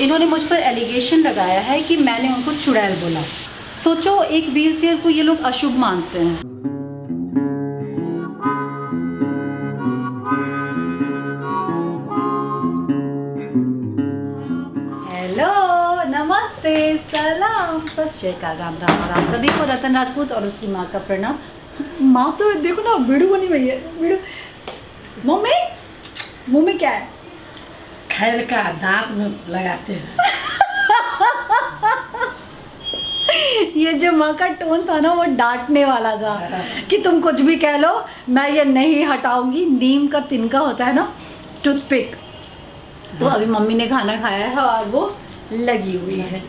इन्होंने मुझ पर एलिगेशन लगाया है कि मैंने उनको चुड़ैल बोला। सोचो, एक व्हीलचेयर को ये लोग अशुभ मानते हैं। हेलो, नमस्ते, सलाम, सत श्री अकाल, राम राम। और आप सभी को रतन राजपूत और उसकी माँ का प्रणाम। माँ तो देखो ना, वीडियो बनी हुई है। वीडियो मुँह में क्या है? खैर का दांत में लगाते हैं। ये जो माँ का टोन था ना, वो डांटने वाला था कि तुम कुछ भी कह लो, मैं ये नहीं हटाऊंगी। नीम का तिनका होता है ना, टूथपिक। तो अभी मम्मी ने खाना खाया है और वो लगी हुई है।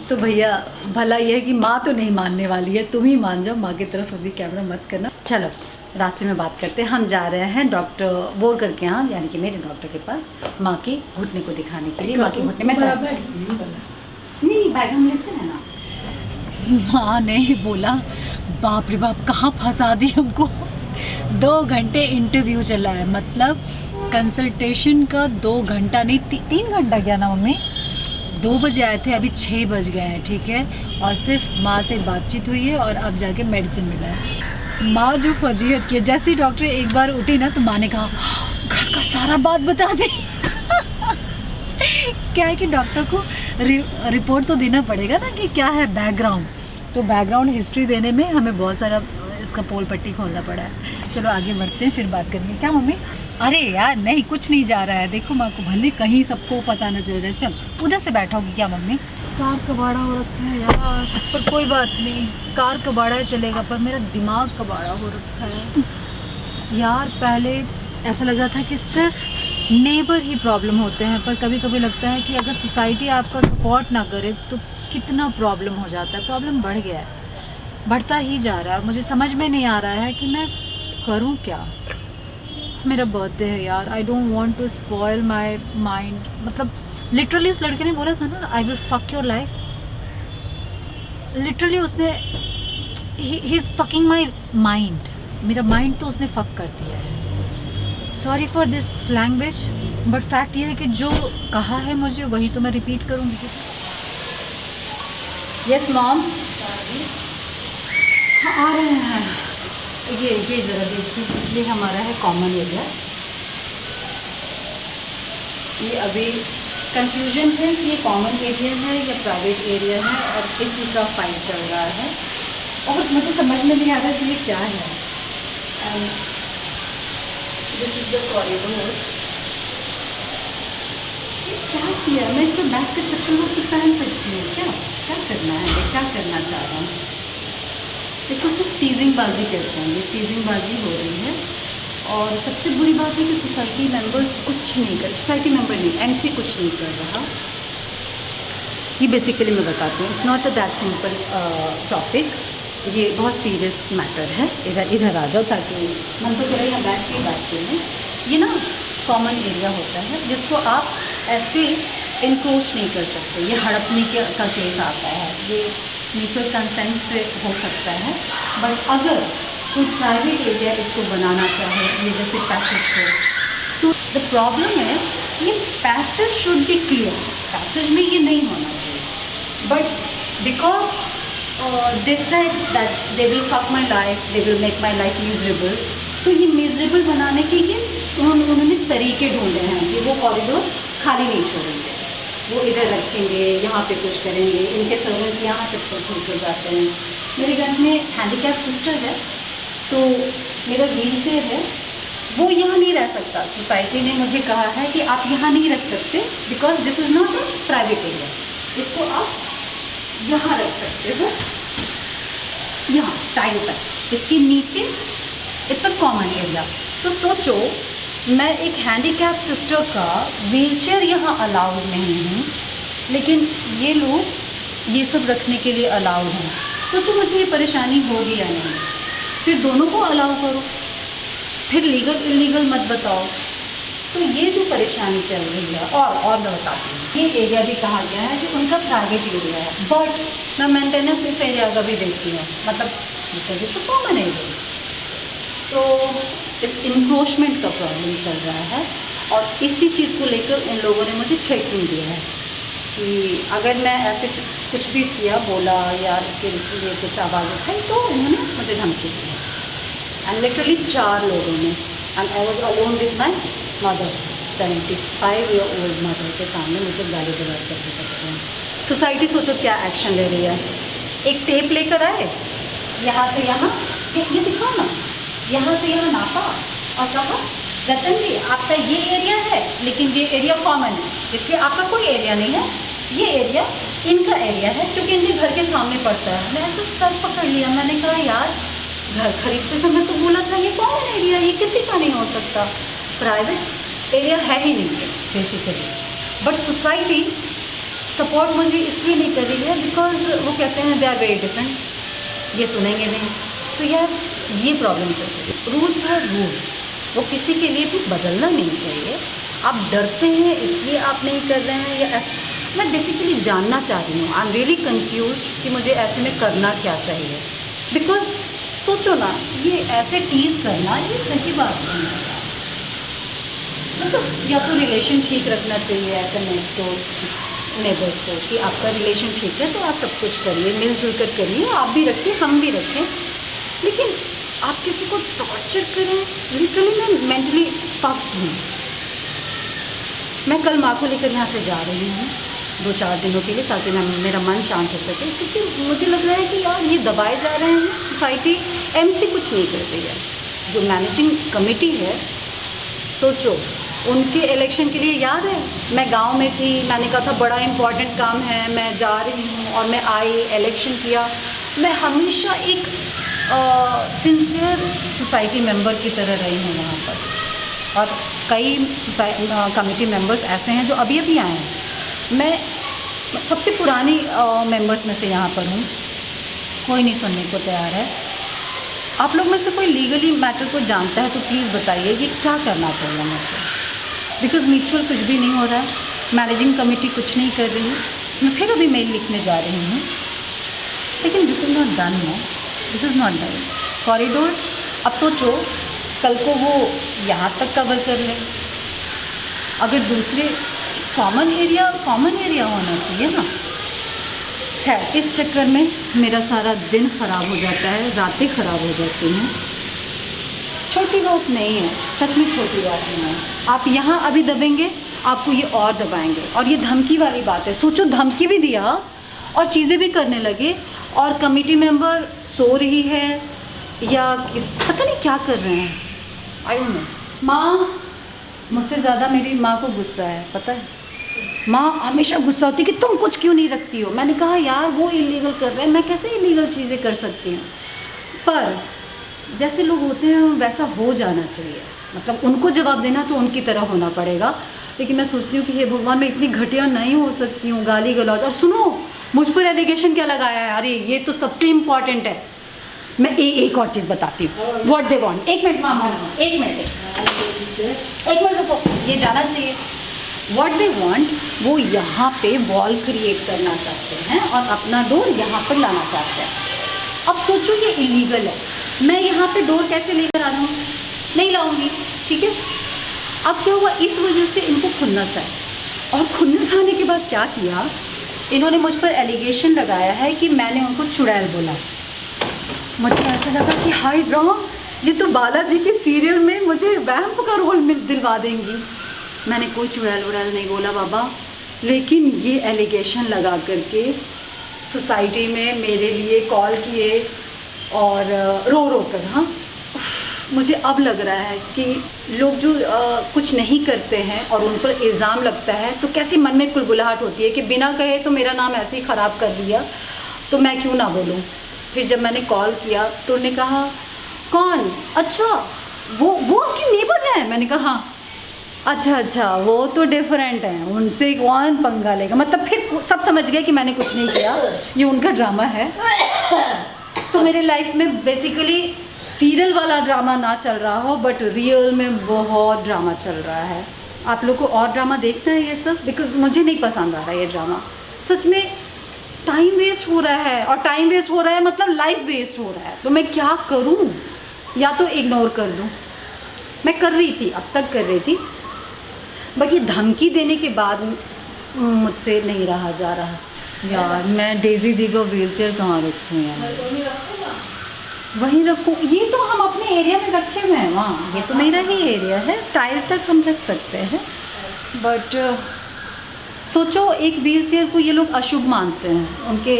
तो भैया, भला ये है कि माँ तो नहीं मानने वाली है, तुम ही मान जाओ। माँ की तरफ अभी कैमरा मत करना। चलो, रास्ते में बात करते हैं। हम जा रहे हैं डॉक्टर बोरकर के यहाँ, यानी कि मेरे डॉक्टर के पास, माँ के घुटने को दिखाने के लिए। माँ के घुटने में नहीं, बैग हम लेते हैं ना। माँ ने बोला, बाप रे बाप, कहाँ फंसा दी हमको। 2 घंटे इंटरव्यू चला है, मतलब कंसल्टेशन का 2 घंटा नहीं, 3 घंटा गया ना मम्मी। 2 बजे आए थे, अभी 6 बज गए हैं, ठीक है। और सिर्फ माँ से बातचीत हुई है और अब जाके मेडिसिन मिला है। माँ जो फजीहत की है, जैसे डॉक्टर एक बार उठी ना, तो माँ ने कहा घर का सारा बात बता दी। क्या है कि डॉक्टर को रिपोर्ट तो देना पड़ेगा ना कि क्या है बैकग्राउंड। तो बैकग्राउंड हिस्ट्री देने में हमें बहुत सारा इसका पोल पट्टी खोलना पड़ा है। चलो आगे बढ़ते हैं, फिर बात करेंगे। क्या मम्मी? अरे यार नहीं, कुछ नहीं जा रहा है। देखो माँ को भले कहीं सबको पता न चल जाए। चल, उधर से बैठा होगी क्या मम्मी? कार कबाड़ा हो रखा है यार, पर कोई बात नहीं, कार कबाड़ा चलेगा, पर मेरा दिमाग कबाड़ा हो रखा है यार। पहले ऐसा लग रहा था कि सिर्फ नेबर ही प्रॉब्लम होते हैं, पर कभी कभी लगता है कि अगर सोसाइटी आपका सपोर्ट ना करे तो कितना प्रॉब्लम हो जाता है। प्रॉब्लम बढ़ गया है, बढ़ता ही जा रहा है। मुझे समझ में नहीं आ रहा है कि मैं करूं क्या। मेरा बर्थडे है यार, I don't want to spoil my mind. मतलब लिटरली उस लड़के ने बोला था ना, I will fuck your life. Literally उसने ही इज़ फकिंग माई माइंड। मेरा माइंड तो उसने फक कर दिया है। Sorry for this language, but fact ये है कि जो कहा है मुझे वही तो मैं रिपीट करूँगी। यस मॉम, हाँ आ रहे हैं। ये ज़रा देखिए, ये हमारा है कॉमन एरिया। ये अभी कंफ्यूजन है कि ये कॉमन एरिया है या प्राइवेट एरिया है, और इसी का फाइट चल रहा है और मुझे समझ में नहीं आ रहा कि ये क्या है। And this is the corridor. क्या किया मैं? इसको बैठ कर चप्पल वक्त पहन सकती हूँ क्या? क्या करना है? मैं क्या करना चाह रहा हूँ? इसको सिर्फ टीजिंग बाजी कहते हैं। ये टीजिंग बाजी हो रही है। और सबसे बुरी बात है कि सोसाइटी मेंबर्स कुछ नहीं कर, सोसाइटी मेंबर नहीं, एमसी कुछ नहीं कर रहा। ये बेसिकली मैं बताती हूँ, it's not a that simple topic. ये बहुत सीरियस मैटर है। इधर आ जाओ, ताकि मन तो करें यहाँ बैठ के बात करें। ये ना कॉमन एरिया होता है जिसको आप ऐसे इनक्रोच नहीं कर सकते। ये हड़पने का केस आता है। ये म्यूचुअल कंसेंट से हो सकता है, बट अगर कोई प्राइवेट एरिया इसको बनाना चाहे, ये जैसे पैसेज को, तो द प्रॉब्लम इज ये passage should be clear. Passage में ये नहीं होना चाहिए, but because this said that they will fuck my life, they will make my life miserable. तो ये मिजरेबल बनाने के लिए उन्होंने तरीके ढूंढे हैं कि वो कॉरिडोर खाली नहीं छोड़ेंगे, वो इधर रखेंगे, यहाँ पे कुछ करेंगे। इनके सर्वेंट्स यहाँ चप्पल खोल कर जाते हैं। मेरे घर में हैंडीकैप सिस्टर है, तो मेरा व्हील चेयर है, वो यहाँ नहीं रह सकता। सोसाइटी ने मुझे कहा है कि आप यहाँ नहीं रख सकते, because this is not a private area. इसको आप यहाँ रख सकते हो, यहाँ टाइल पर, इसके नीचे इट्स अ कॉमन एरिया। तो सोचो, मैं एक हैंडीकैप सिस्टर का व्हीलचेयर यहाँ अलाउड नहीं हूँ, लेकिन ये लोग ये सब रखने के लिए अलाउड हैं। सोचो मुझे ये परेशानी होगी या नहीं। फिर दोनों को अलाउ करो, फिर लीगल इलीगल मत बताओ। तो ये जो परेशानी चल रही है, और मैं बताती हूँ, ये एरिया भी कहा गया है कि उनका प्राइवेट एरिया है, बट मैं मेंटेनेंस इस एरिया का भी देखती हूँ, मतलब because it's a common area. तो इस इंक्रोचमेंट का प्रॉब्लम चल रहा है, और इसी चीज़ को लेकर उन लोगों ने मुझे थ्रेटनिंग दिया है कि अगर मैं ऐसे कुछ भी किया, बोला या इसके लिए कुछ आवाज़ उठाई तो उन्होंने मुझे धमकी दी है। एंड लिटरली 4 लोगों ने, and I was alone with my mother, 75-year-old mother के सामने मुझे गाली गलौज करके सकते हैं। सोसाइटी सोचो क्या एक्शन ले रही है। एक टेप लेकर आए, यहाँ से यहाँ, ये दिखाओ ना, यहाँ से यहाँ नापा और कहा रतन जी आपका ये एरिया है लेकिन ये एरिया कॉमन है, इसलिए आपका कोई एरिया नहीं है, ये एरिया इनका एरिया है क्योंकि इनके घर के सामने पड़ता है। मैं ऐसे सर पकड़ लिया, मैंने कहा यार घर खरीदते समय तो बोला था ये कॉमन एरिया, ये किसी का नहीं हो सकता, प्राइवेट एरिया है ही नहीं है बेसिकली। बट सोसाइटी सपोर्ट मुझे इसलिए नहीं कर रही है बिकॉज वो कहते हैं दे आर वेरी डिफरेंट, ये सुनेंगे नहीं। तो यार ये प्रॉब्लम चल रही है। रूल्स है रूल्स, वो किसी के लिए भी बदलना नहीं चाहिए। आप डरते हैं इसलिए आप नहीं कर रहे हैं या ऐसा। मैं बेसिकली जानना चाह रही हूँ, आई एम रियली कन्फ्यूज कि मुझे ऐसे में करना क्या चाहिए। बिकॉज सोचो ना, ये ऐसे टीज़ करना ये सही बात नहीं है। मतलब या तो रिलेशन ठीक रखना चाहिए ऐसे नेक्स्ट डोर नेबर्स को कि आपका रिलेशन ठीक है तो आप सब कुछ करिए, मिलजुल कर करिए, आप भी रखिए हम भी रखें। लेकिन आप किसी को टॉर्चर करें, लिटरली मैं मेंटली फक्ड हूँ। मैं कल माँ को लेकर यहाँ से जा रही हूँ 2-4 दिनों के लिए ताकि मेरा मन शांत हो सके, क्योंकि मुझे लग रहा है कि यार ये दबाए जा रहे हैं। सोसाइटी एमसी कुछ नहीं कर रही है, जो मैनेजिंग कमेटी है। सोचो उनके इलेक्शन के लिए याद है मैं गांव में थी, मैंने कहा था बड़ा इम्पॉर्टेंट काम है, मैं जा रही हूँ और मैं आई, इलेक्शन किया। मैं हमेशा एक सिंसियर सोसाइटी मेंबर की तरह रही हूँ वहाँ पर, और कई कमेटी मेंबर्स ऐसे हैं जो अभी अभी आए हैं। मैं सबसे पुरानी मेंबर्स में से यहाँ पर हूँ, कोई नहीं सुनने को तैयार है। आप लोग में से कोई लीगली मैटर को जानता है तो प्लीज़ बताइए ये क्या करना चाहिए मुझे, बिकॉज म्यूचुअल कुछ भी नहीं हो रहा है, मैनेजिंग कमेटी कुछ नहीं कर रही है। मैं फिर अभी मेल लिखने जा रही हूँ, लेकिन this is not done no, this is not done. Corridor अब सोचो कल को वो यहाँ तक कवर कर ले, अगर दूसरे कॉमन एरिया होना चाहिए ना। खैर इस चक्कर में मेरा सारा दिन ख़राब हो जाता है, रातें ख़राब हो जाती हैं। छोटी बात नहीं है, सच में छोटी बात नहीं है। आप यहाँ अभी दबेंगे आपको ये और दबाएंगे, और ये धमकी वाली बात है। सोचो धमकी भी दिया और चीज़ें भी करने लगे, और कमेटी मेंबर सो रही है या पता नहीं क्या कर रहे हैं, आई डोंट नो। माँ मुझसे ज़्यादा मेरी माँ को गुस्सा है, पता है। माँ हमेशा गुस्सा होती है कि तुम कुछ क्यों नहीं रखती हो। मैंने कहा यार वो इलीगल कर रहे हैं, मैं कैसे इलीगल चीज़ें कर सकती हूँ। पर जैसे लोग होते हैं वैसा हो जाना चाहिए, मतलब उनको जवाब देना तो उनकी तरह होना पड़ेगा। लेकिन मैं सोचती हूँ कि हे भगवान मैं इतनी घटिया नहीं हो सकती हूँ, गाली गलौज। और सुनो मुझ पर एलिगेशन क्या लगाया है, अरे ये तो सबसे इम्पॉर्टेंट है। मैं एक और चीज़ बताती हूँ, व्हाट दे वांट। एक मिनट मामा, एक मिनट रुको, ये जाना चाहिए। व्हाट दे वांट, वो यहाँ पे वॉल क्रिएट करना चाहते हैं और अपना डोर यहाँ पर लाना चाहते हैं। अब सोचो ये इलीगल है, मैं यहाँ पे डोर कैसे लेकर आ जाऊँ, नहीं लाऊंगी, ठीक है। अब क्या हुआ, इस वजह से इनको खुन्नस है, और खुन्नस आने के बाद क्या किया, इन्होंने मुझ पर एलिगेशन लगाया है कि मैंने उनको चुड़ैल बोला। मुझे ऐसा लगा कि हाय राम, ये तो बालाजी के सीरियल में मुझे वैम्प का रोल दिलवा देंगी। मैंने कोई चुड़ैल वुड़ैल नहीं बोला बाबा, लेकिन ये एलिगेशन लगा करके सोसाइटी में मेरे लिए कॉल किए और रो कर। हाँ मुझे अब लग रहा है कि लोग जो कुछ नहीं करते हैं और उन पर इल्ज़ाम लगता है तो कैसी मन में कुलबुलाहट होती है कि बिना कहे तो मेरा नाम ऐसे ही ख़राब कर दिया तो मैं क्यों ना बोलूँ। फिर जब मैंने कॉल किया तो उन्होंने कहा कौन, अच्छा वो आपकी नेबर है। मैंने कहा हाँ। अच्छा वो तो डिफरेंट हैं, उनसे कौन पंगा लेगा। मतलब फिर सब समझ गए कि मैंने कुछ नहीं किया, ये उनका ड्रामा है। तो मेरे लाइफ में बेसिकली सीरियल वाला ड्रामा ना चल रहा हो, बट रियल में बहुत ड्रामा चल रहा है। आप लोग को और ड्रामा देखना है ये सब, बिकॉज मुझे नहीं पसंद आ रहा है ये ड्रामा। सच में टाइम वेस्ट हो रहा है, और टाइम वेस्ट हो रहा है मतलब लाइफ वेस्ट हो रहा है। तो मैं क्या करूँ, या तो इग्नोर कर दूँ। मैं कर रही थी, अब तक कर रही थी, बट ये धमकी देने के बाद मुझसे नहीं रहा जा रहा। यार मैं डेजी दी को व्हील चेयर कहाँ रखूँ यार? वहीं रखूँ? ये तो हम अपने एरिया में रखे हुए हैं वहाँ, ये तो मेरा ही एरिया है, टाइल तक हम रख सकते हैं। बट सोचो एक व्हील चेयर को ये लोग अशुभ मानते हैं, उनके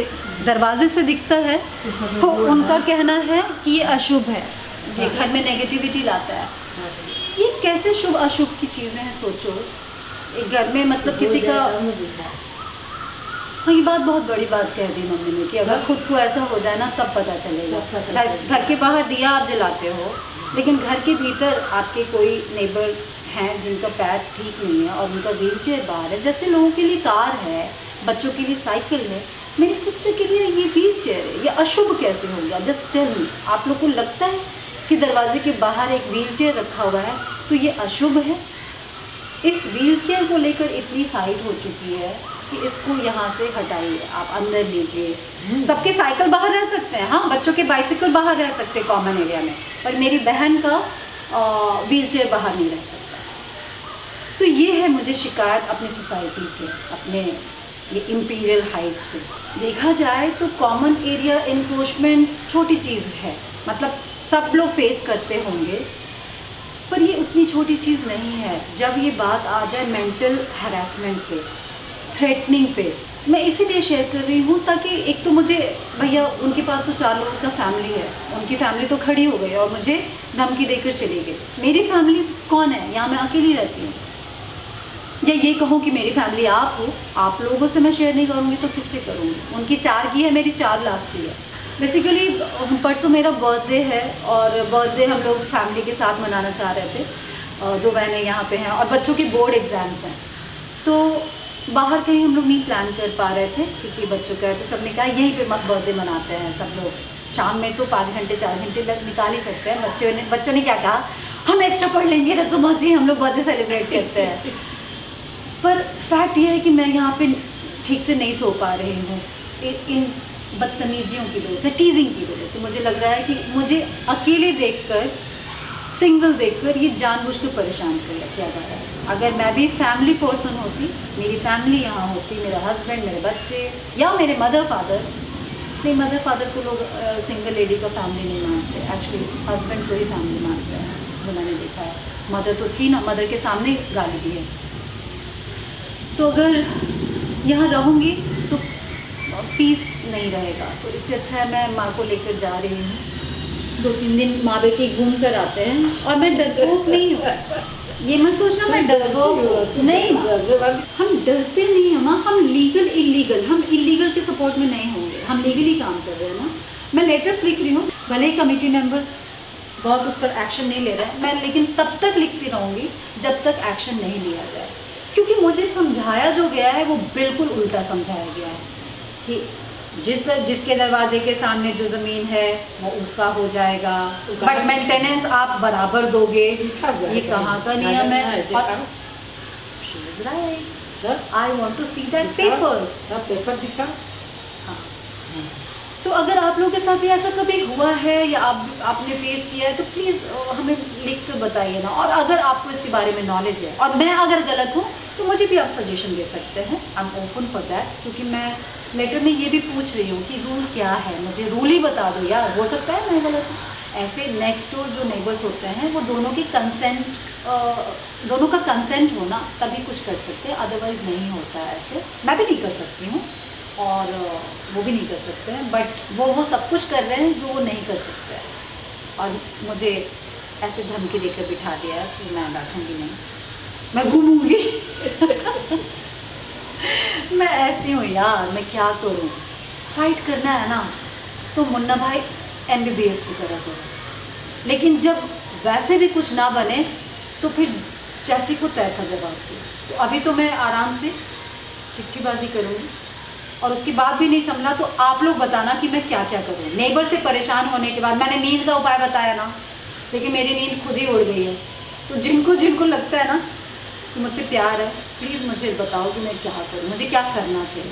दरवाजे से दिखता है तो उनका कहना है कि ये अशुभ है, ये घर में नेगेटिविटी लाता है। ये कैसे शुभ अशुभ की चीज़ें हैं? सोचो एक घर में मतलब किसी का, हाँ ये बात बहुत बड़ी बात कह दी मम्मी ने कि अगर खुद को ऐसा हो जाए ना तब पता चलेगा। घर के बाहर दिया आप जलाते हो, लेकिन घर के भीतर आपके कोई नेबर हैं जिनका पैर ठीक नहीं है और उनका व्हील चेयर बाहर है। जैसे लोगों के लिए कार है, बच्चों के लिए साइकिल है, मेरी सिस्टर के लिए ये व्हील चेयर है, ये अशुभ कैसे हो गया? Just tell me. आप लोग को लगता है कि दरवाजे के बाहर एक व्हील चेयर रखा हुआ है तो ये अशुभ है? इस व्हील चेयर को लेकर इतनी फाइट हो चुकी है कि इसको यहाँ से हटाइए, आप अंदर लीजिए। सबके साइकिल बाहर रह सकते हैं, हाँ बच्चों के बाइसिकल बाहर रह सकते हैं कॉमन एरिया में, पर मेरी बहन का व्हील चेयर बाहर नहीं रह सकता। सो ये है मुझे शिकायत अपनी सोसाइटी से, अपने ये इम्पीरियल हाइट्स से। देखा जाए तो कॉमन एरिया इनक्रोचमेंट छोटी चीज़ है, मतलब सब लोग फेस करते होंगे, पर ये उतनी छोटी चीज़ नहीं है। जब ये बात आ जाए मेंटल हैरेसमेंट पे, थ्रेटनिंग पे, मैं इसीलिए शेयर कर रही हूँ ताकि एक तो मुझे भैया उनके पास तो 4 लोगों का फैमिली है, उनकी फैमिली तो खड़ी हो गई और मुझे धमकी देकर चली गई। मेरी फैमिली कौन है? यहाँ मैं अकेली रहती हूँ। या ये कहूँ कि मेरी फैमिली आप हो, आप लोगों से मैं शेयर नहीं करूँगी तो किससे करूँगी? उनकी 4 की है, मेरी 4 लाख की है। बेसिकली परसों मेरा बर्थडे है और बर्थडे हम लोग फैमिली के साथ मनाना चाह रहे थे। 2 बहनें यहाँ पे हैं और बच्चों के बोर्ड एग्ज़ाम्स हैं, तो बाहर कहीं हम लोग नहीं प्लान कर पा रहे थे क्योंकि बच्चों का है, तो सब ने कहा यहीं पे बर्थडे मनाते हैं सब लोग। शाम में तो 5 घंटे 4 घंटे लग निकाल ही सकते हैं। बच्चों ने क्या कहा, हम एक्स्ट्रा पढ़ लेंगे, रसूमा से हम लोग बर्थडे सेलिब्रेट करते हैं। पर फैक्ट ये है कि मैं यहाँ पे ठीक से नहीं सो पा रही हूँ इन बदतमीज़ियों की वजह से, टीजिंग की वजह से। मुझे लग रहा है कि मुझे अकेले देखकर, सिंगल देखकर ये जानबूझकर परेशान किया जा रहा है। अगर मैं भी फैमिली पर्सन होती, मेरी फैमिली यहाँ होती, मेरा हस्बैंड, मेरे बच्चे या मेरे मदर फादर, नहीं मदर फादर को लोग सिंगल लेडी का फैमिली नहीं मानते, एक्चुअली हस्बैंड को ही फैमिली मानते हैं जो मैंने देखा है। मदर तो थी ना, मदर के सामने गाली दी है। तो अगर यहाँ रहूँगी तो पीस नहीं रहेगा, तो इससे अच्छा है मैं माँ को लेकर जा रही हूँ। 2-3 दिन माँ बेटी घूम कर आते हैं। और मैं डरपोक नहीं हूँ, ये मत सोचना मैं डरपोक नहीं, हम डरते नहीं हैं माँ, हम लीगल इलीगल, हम इलीगल के सपोर्ट में नहीं होंगे, हम लीगली काम कर रहे हैं ना। मैं लेटर्स लिख रही हूँ, भले ही कमेटी मेंबर्स बहुत उस पर एक्शन नहीं ले रहे हैं, मैं लेकिन तब तक लिखती रहूँगी जब तक एक्शन नहीं लिया जाए, क्योंकि मुझे समझाया जो गया है वो बिल्कुल उल्टा समझाया गया है कि जिसके दरवाजे के सामने जो ज़मीन है वो उसका हो जाएगा, बट मेंटेनेंस आप बराबर दोगे। ये कहाँ का नियम है? I want to see that paper दिखा। हाँ। तो अगर आप लोगों के साथ भी ऐसा कभी हुआ है या आपने फेस किया है तो प्लीज़ हमें लिख कर बताइए ना। और अगर आपको इसके बारे में नॉलेज है और मैं अगर गलत हूँ तो मुझे भी आप सजेशन दे सकते हैं, I am open for that. क्योंकि मैं लेटर में ये भी पूछ रही हूँ कि रूल क्या है, मुझे रूल ही बता दो यार, हो सकता है मैं गलत हूँ। ऐसे नेक्स्ट डोर जो नेबर्स होते हैं वो दोनों का कंसेंट होना तभी कुछ कर सकते हैं, अदरवाइज़ नहीं होता है। ऐसे मैं भी नहीं कर सकती हूँ और वो भी नहीं कर सकते हैं, बट वो सब कुछ कर रहे हैं जो वो नहीं कर सकते हैं। और मुझे ऐसे धमकी देकर बिठा दिया है कि मैं बैठूँगी नहीं, मैं घूमूंगी। मैं ऐसी हूँ यार, मैं क्या करूँ? फाइट करना है ना तो मुन्ना भाई MBBS की तरह करो, लेकिन जब वैसे भी कुछ ना बने तो फिर जैसे को तैसा जवाब दो। तो अभी तो मैं आराम से चिट्ठीबाजी करूँगी और उसके बाद भी नहीं संभला तो आप लोग बताना कि मैं क्या क्या करूँ। नेबर से परेशान होने के बाद मैंने नींद का उपाय बताया ना, लेकिन मेरी नींद खुद ही उड़ गई है। तो जिनको लगता है ना कि मुझसे प्यार है, प्लीज़ मुझे बताओ कि मैं क्या करूँ, मुझे क्या करना चाहिए।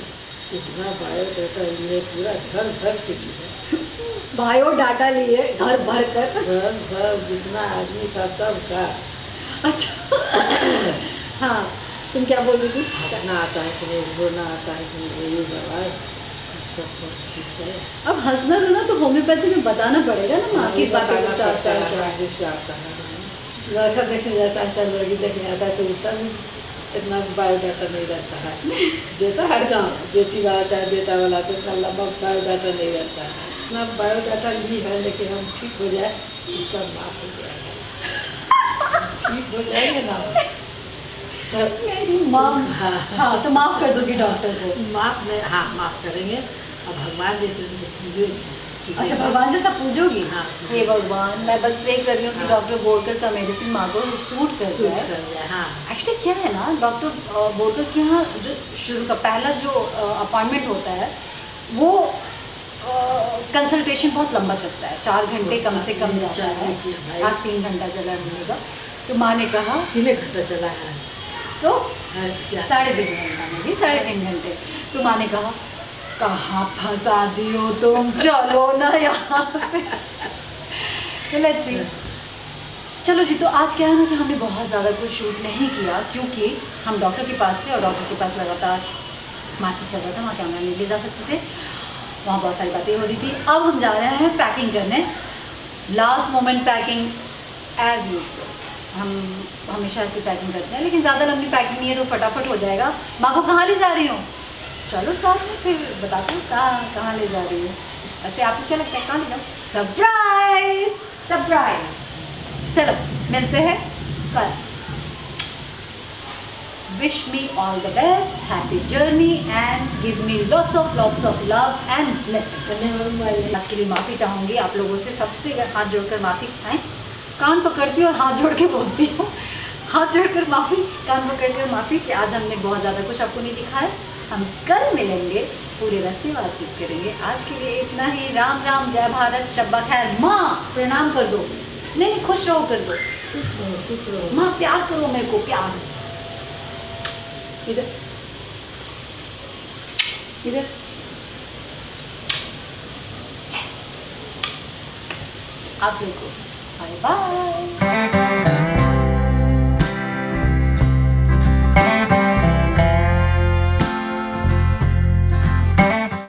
इतना बायोडाटा लिए पूरा घर भर के लिए, बायोडाटा लिए घर भर कर, घर भर जितना आदमी था सब का। अच्छा हाँ, तुम क्या बोल रही थी? हंसना आता है कि नहीं, रोना आता है कि नहीं, ये दवाई सब कुछ ठीक है। अब हंसना रोना तो होम्योपैथी में बताना पड़ेगा ना माँ, किस बात पे गुस्सा आता है क्या। गुस्सा आता है। लड़का देखने जाता है, सब लड़की देखने आता है तो उसका भी इतना बायोडाटा नहीं रहता है। देता है ना बेटी वाला चाहे बेटा वाला, तो इतना लंबा बायोडाटा नहीं रहता है। इतना बायोडाटा ली है, लेकिन हम ठीक हो जाए ये सब माफ हो जाएगा। ठीक हो जाएंगे ना तो मेरी माँ, हाँ हाँ तो माफ कर दोगी डॉक्टर को? माफ नहीं, हाँ माफ करेंगे। अब भगवान जैसे उनको पूजेंगे। अच्छा, भगवान जैसा पूजोगी? हाँ। हे भगवान, मैं बस प्रे कर रही हूँ कि हाँ। डॉक्टर बोरकर का मेडिसिन मांगो सूट कर सूट जाए। कर जाए, हाँ। एक्चुअली क्या है ना, डॉक्टर बोरकर के यहाँ जो शुरू का पहला जो अपॉइंटमेंट होता है वो कंसल्टेशन बहुत लंबा चलता है, 4 घंटे कम से कम जाता है। भाई। आज 3 घंटा चला है महीने का। तो माँ ने कहा 3 घंटा चला है तो क्या? 3.5 घंटा में भी 3.5 घंटे। तो माँ ने कहा कहाँ फंसा दियो तुम, चलो ना यहाँ से। तो लेट्स सी। चलो जी, तो आज क्या है ना कि हमने बहुत ज़्यादा कुछ शूट नहीं किया क्योंकि हम डॉक्टर के पास थे और डॉक्टर के पास लगातार मार्च चल रहा था, वहाँ कैमरा नहीं ले जा सकते थे, वहाँ बहुत सारी बातें हो रही थी। अब हम जा रहे हैं पैकिंग करने, last moment packing as usual. हम हमेशा ऐसी पैकिंग करते हैं, लेकिन ज़्यादा लंबी पैकिंग नहीं है तो फटाफट हो जाएगा। माँ को कहाँ ले जा रही हूँ? चलो साथ में फिर बताते हैं कहाँ ले जा रही हूँ। ऐसे आपको क्या लगता है कहाँ ले जाऊँ? Surprise surprise. चलो मिलते हैं कल। Wish me all the best, happy journey and give me lots of love and blessings. आज के लिए माफ़ी चाहूँगी आप लोगों से, सबसे हाथ जोड़कर माफ़ी खाएँ। कान पकड़ती हूँ और हाथ जोड़ के बोलती हूँ, हाथ जोड़कर माफ़ी, कान पकड़कर माफ़ी कि आज हमने बहुत ज़्यादा कुछ आपको नहीं दिखाया। हम कल मिलेंगे, पूरे रास्ते बातचीत करेंगे। आज के लिए इतना ही। राम राम, जय भारत, शब्बा खैर। माँ प्रणाम कर दो। नहीं खुश रहो कर दो। कुछ रहो। माँ प्यार करो मेरे को, प्यार। इधर इधर। यस, आप लोग को बाय बाय।